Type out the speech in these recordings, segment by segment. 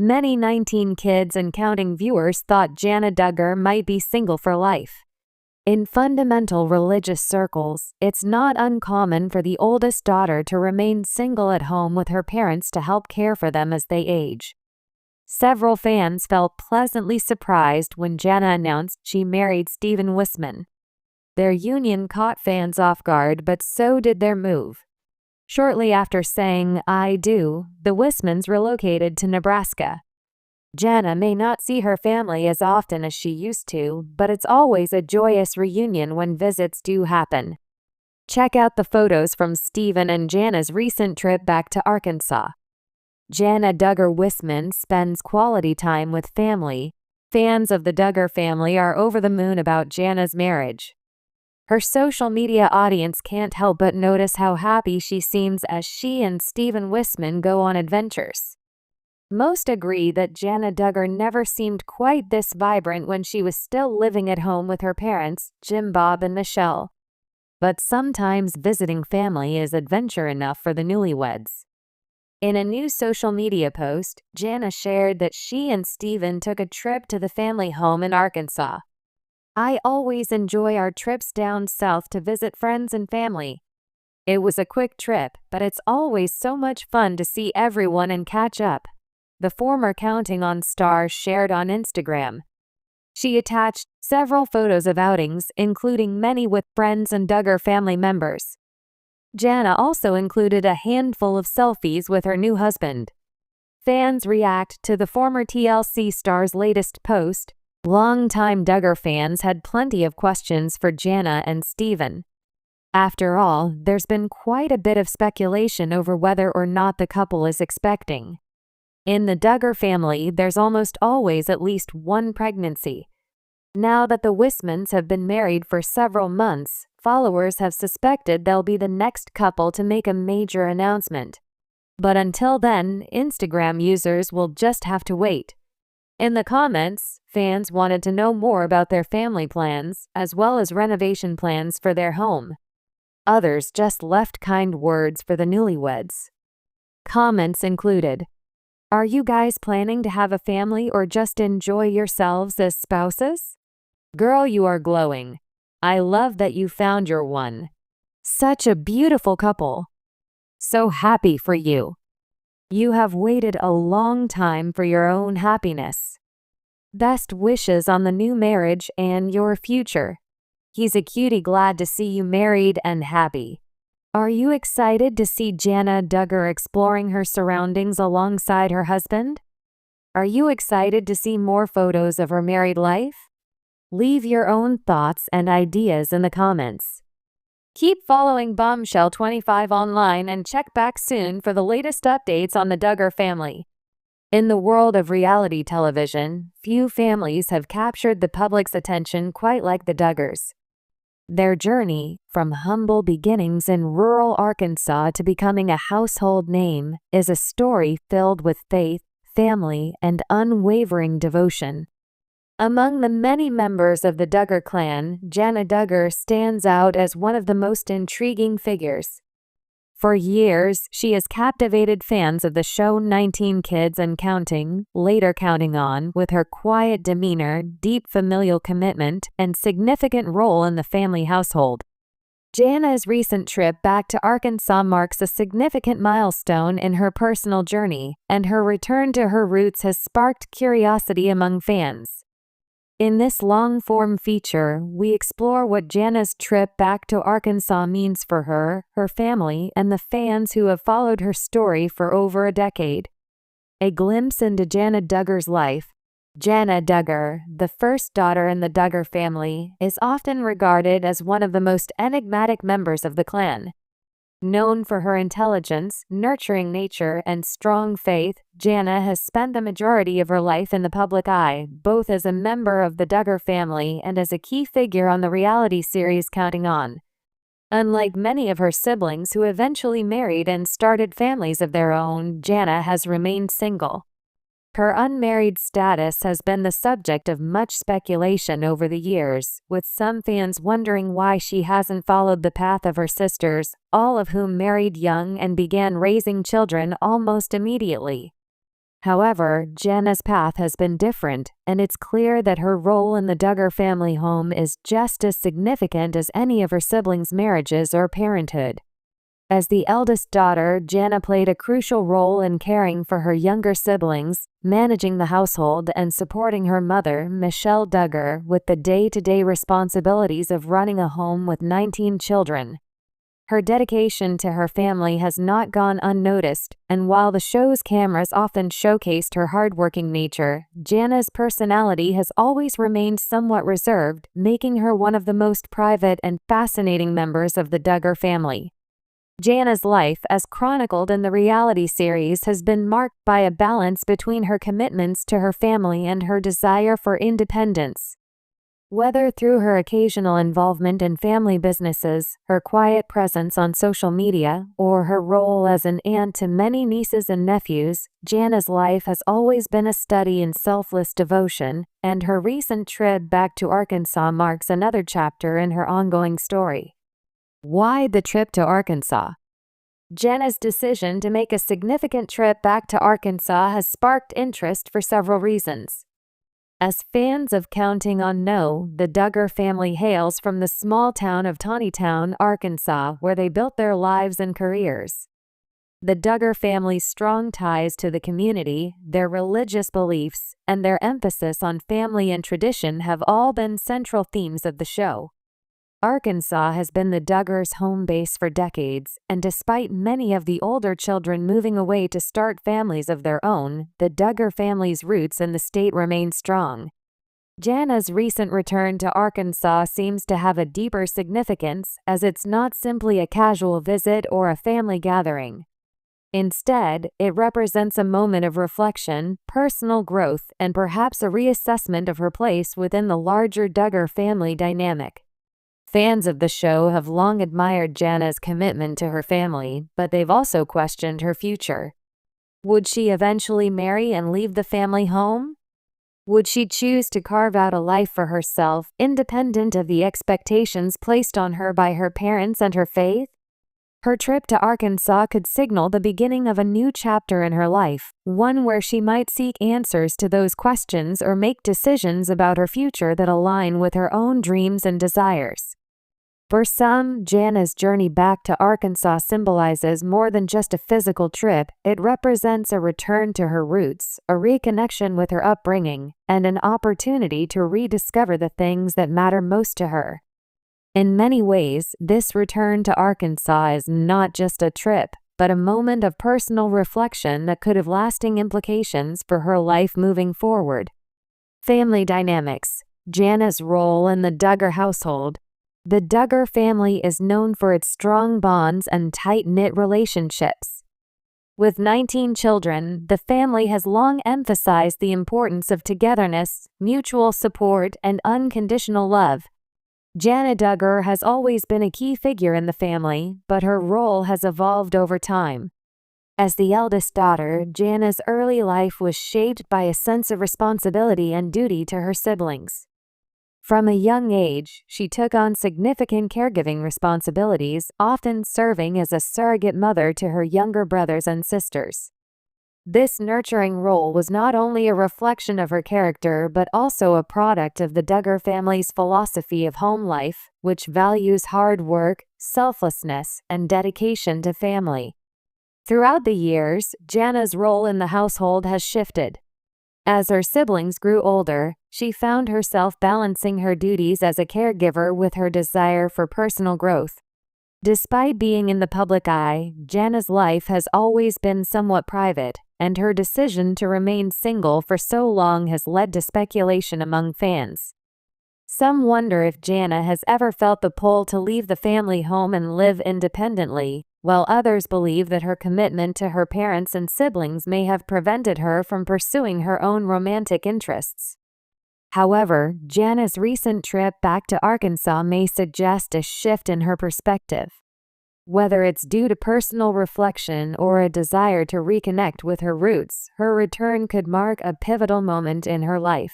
Many 19 kids and counting viewers thought Jana Duggar might be single for life. In fundamental religious circles, it's not uncommon for the oldest daughter to remain single at home with her parents to help care for them as they age. Several fans felt pleasantly surprised when Jana announced she married Stephen Wisman. Their union caught fans off guard, but so did their move. Shortly after saying "I do," the Wismans relocated to Nebraska. Jana may not see her family as often as she used to, but it's always a joyous reunion when visits do happen. Check out the photos from Stephen and Jana's recent trip back to Arkansas. Jana Duggar Wisman spends quality time with family. Fans of the Duggar family are over the moon about Jana's marriage. Her social media audience can't help but notice how happy she seems as she and Stephen Wisman go on adventures. Most agree that Jana Duggar never seemed quite this vibrant when she was still living at home with her parents, Jim Bob and Michelle. But sometimes visiting family is adventure enough for the newlyweds. In a new social media post, Jana shared that she and Stephen took a trip to the family home in Arkansas. "I always enjoy our trips down south to visit friends and family. It was a quick trip, but it's always so much fun to see everyone and catch up," the former Counting On star shared on Instagram. She attached several photos of outings, including many with friends and Duggar family members. Jana also included a handful of selfies with her new husband. Fans react to the former TLC star's latest post. Longtime Duggar fans had plenty of questions for Jana and Stephen. After all, there's been quite a bit of speculation over whether or not the couple is expecting. In the Duggar family, there's almost always at least one pregnancy. Now that the Wismans have been married for several months, followers have suspected they'll be the next couple to make a major announcement. But until then, Instagram users will just have to wait. In the comments, fans wanted to know more about their family plans, as well as renovation plans for their home. Others just left kind words for the newlyweds. Comments included, "Are you guys planning to have a family or just enjoy yourselves as spouses? Girl, you are glowing. I love that you found your one. Such a beautiful couple. So happy for you. You have waited a long time for your own happiness. Best wishes on the new marriage and your future. He's a cutie, glad to see you married and happy." Are you excited to see Jana Duggar exploring her surroundings alongside her husband? Are you excited to see more photos of her married life? Leave your own thoughts and ideas in the comments. Keep following Bombshell 25 online and check back soon for the latest updates on the Duggar family. In the world of reality television, few families have captured the public's attention quite like the Duggars. Their journey, from humble beginnings in rural Arkansas to becoming a household name, is a story filled with faith, family, and unwavering devotion. Among the many members of the Duggar clan, Jana Duggar stands out as one of the most intriguing figures. For years, she has captivated fans of the show 19 Kids and Counting, later Counting On, with her quiet demeanor, deep familial commitment, and significant role in the family household. Jana's recent trip back to Arkansas marks a significant milestone in her personal journey, and her return to her roots has sparked curiosity among fans. In this long-form feature, we explore what Jana's trip back to Arkansas means for her, her family, and the fans who have followed her story for over a decade. A glimpse into Jana Duggar's life. Jana Duggar, the first daughter in the Duggar family, is often regarded as one of the most enigmatic members of the clan. Known for her intelligence, nurturing nature, and strong faith, Jana has spent the majority of her life in the public eye, both as a member of the Duggar family and as a key figure on the reality series Counting On. Unlike many of her siblings who eventually married and started families of their own, Jana has remained single. Her unmarried status has been the subject of much speculation over the years, with some fans wondering why she hasn't followed the path of her sisters, all of whom married young and began raising children almost immediately. However, Jana's path has been different, and it's clear that her role in the Duggar family home is just as significant as any of her siblings' marriages or parenthood. As the eldest daughter, Jana played a crucial role in caring for her younger siblings, managing the household, and supporting her mother, Michelle Duggar, with the day-to-day responsibilities of running a home with 19 children. Her dedication to her family has not gone unnoticed, and while the show's cameras often showcased her hardworking nature, Jana's personality has always remained somewhat reserved, making her one of the most private and fascinating members of the Duggar family. Jana's life, as chronicled in the reality series, has been marked by a balance between her commitments to her family and her desire for independence. Whether through her occasional involvement in family businesses, her quiet presence on social media, or her role as an aunt to many nieces and nephews, Jana's life has always been a study in selfless devotion, and her recent trip back to Arkansas marks another chapter in her ongoing story. Why the trip to Arkansas? Jana's decision to make a significant trip back to Arkansas has sparked interest for several reasons. As fans of Counting on know, the Duggar family hails from the small town of Taneytown, Arkansas, where they built their lives and careers. The Duggar family's strong ties to the community, their religious beliefs, and their emphasis on family and tradition have all been central themes of the show. Arkansas has been the Duggars' home base for decades, and despite many of the older children moving away to start families of their own, the Duggar family's roots in the state remain strong. Jana's recent return to Arkansas seems to have a deeper significance, as it's not simply a casual visit or a family gathering. Instead, it represents a moment of reflection, personal growth, and perhaps a reassessment of her place within the larger Duggar family dynamic. Fans of the show have long admired Jana's commitment to her family, but they've also questioned her future. Would she eventually marry and leave the family home? Would she choose to carve out a life for herself, independent of the expectations placed on her by her parents and her faith? Her trip to Arkansas could signal the beginning of a new chapter in her life, one where she might seek answers to those questions or make decisions about her future that align with her own dreams and desires. For some, Jana's journey back to Arkansas symbolizes more than just a physical trip. It represents a return to her roots, a reconnection with her upbringing, and an opportunity to rediscover the things that matter most to her. In many ways, this return to Arkansas is not just a trip, but a moment of personal reflection that could have lasting implications for her life moving forward. Family dynamics. Jana's role in the Duggar household. The Duggar family is known for its strong bonds and tight-knit relationships. With 19 children, the family has long emphasized the importance of togetherness, mutual support, and unconditional love. Jana Duggar has always been a key figure in the family, but her role has evolved over time. As the eldest daughter, Jana's early life was shaped by a sense of responsibility and duty to her siblings. From a young age, she took on significant caregiving responsibilities, often serving as a surrogate mother to her younger brothers and sisters. This nurturing role was not only a reflection of her character but also a product of the Duggar family's philosophy of home life, which values hard work, selflessness, and dedication to family. Throughout the years, Jana's role in the household has shifted. As her siblings grew older, she found herself balancing her duties as a caregiver with her desire for personal growth. Despite being in the public eye, Jana's life has always been somewhat private, and her decision to remain single for so long has led to speculation among fans. Some wonder if Jana has ever felt the pull to leave the family home and live independently, while others believe that her commitment to her parents and siblings may have prevented her from pursuing her own romantic interests. However, Jana's recent trip back to Arkansas may suggest a shift in her perspective. Whether it's due to personal reflection or a desire to reconnect with her roots, her return could mark a pivotal moment in her life.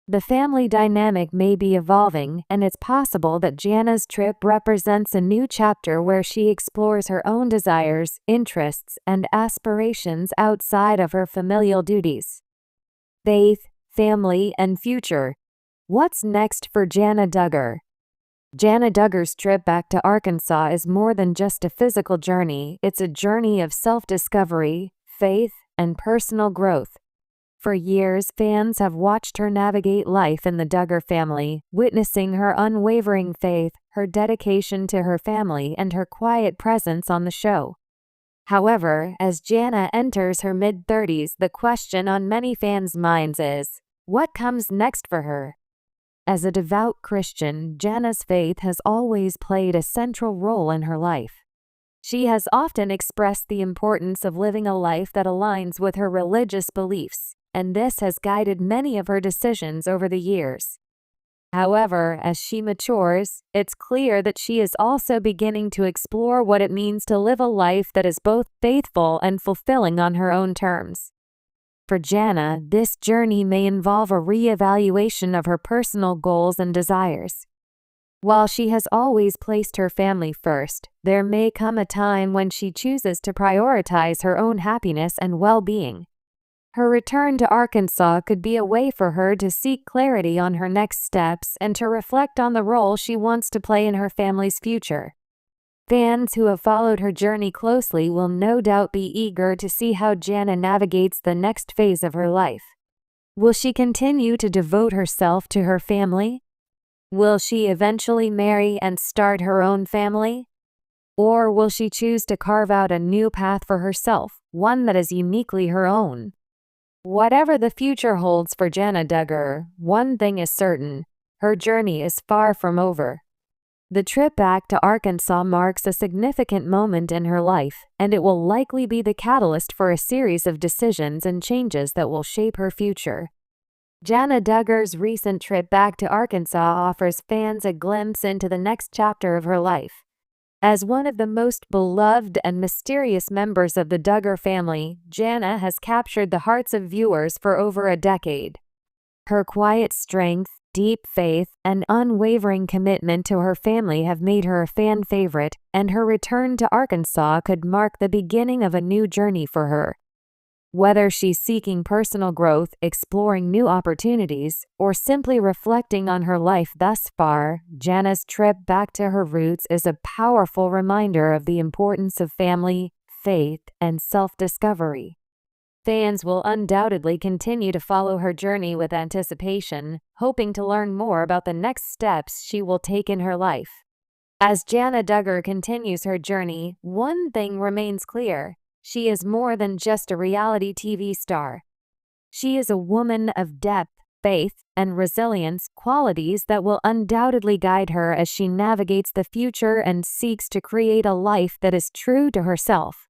The family dynamic may be evolving, and it's possible that Jana's trip represents a new chapter where she explores her own desires, interests, and aspirations outside of her familial duties. Faith, family, and future. What's next for Jana Duggar? Jana Duggar's trip back to Arkansas is more than just a physical journey, it's a journey of self-discovery, faith, and personal growth. For years, fans have watched her navigate life in the Duggar family, witnessing her unwavering faith, her dedication to her family, and her quiet presence on the show. However, as Jana enters her mid-30s, the question on many fans' minds is, what comes next for her? As a devout Christian, Jana's faith has always played a central role in her life. She has often expressed the importance of living a life that aligns with her religious beliefs, and this has guided many of her decisions over the years. However, as she matures, it's clear that she is also beginning to explore what it means to live a life that is both faithful and fulfilling on her own terms. For Jana, this journey may involve a re-evaluation of her personal goals and desires. While she has always placed her family first, there may come a time when she chooses to prioritize her own happiness and well-being. Her return to Arkansas could be a way for her to seek clarity on her next steps and to reflect on the role she wants to play in her family's future. Fans who have followed her journey closely will no doubt be eager to see how Jana navigates the next phase of her life. Will she continue to devote herself to her family? Will she eventually marry and start her own family? Or will she choose to carve out a new path for herself, one that is uniquely her own? Whatever the future holds for Jana Duggar, one thing is certain: her journey is far from over. The trip back to Arkansas marks a significant moment in her life, and it will likely be the catalyst for a series of decisions and changes that will shape her future. Jana Duggar's recent trip back to Arkansas offers fans a glimpse into the next chapter of her life. As one of the most beloved and mysterious members of the Duggar family, Jana has captured the hearts of viewers for over a decade. Her quiet strength, deep faith, and unwavering commitment to her family have made her a fan favorite, and her return to Arkansas could mark the beginning of a new journey for her. Whether she's seeking personal growth, exploring new opportunities, or simply reflecting on her life thus far, Jana's trip back to her roots is a powerful reminder of the importance of family, faith, and self-discovery. Fans will undoubtedly continue to follow her journey with anticipation, hoping to learn more about the next steps she will take in her life. As Jana Duggar continues her journey, one thing remains clear: she is more than just a reality TV star. She is a woman of depth, faith, and resilience, qualities that will undoubtedly guide her as she navigates the future and seeks to create a life that is true to herself.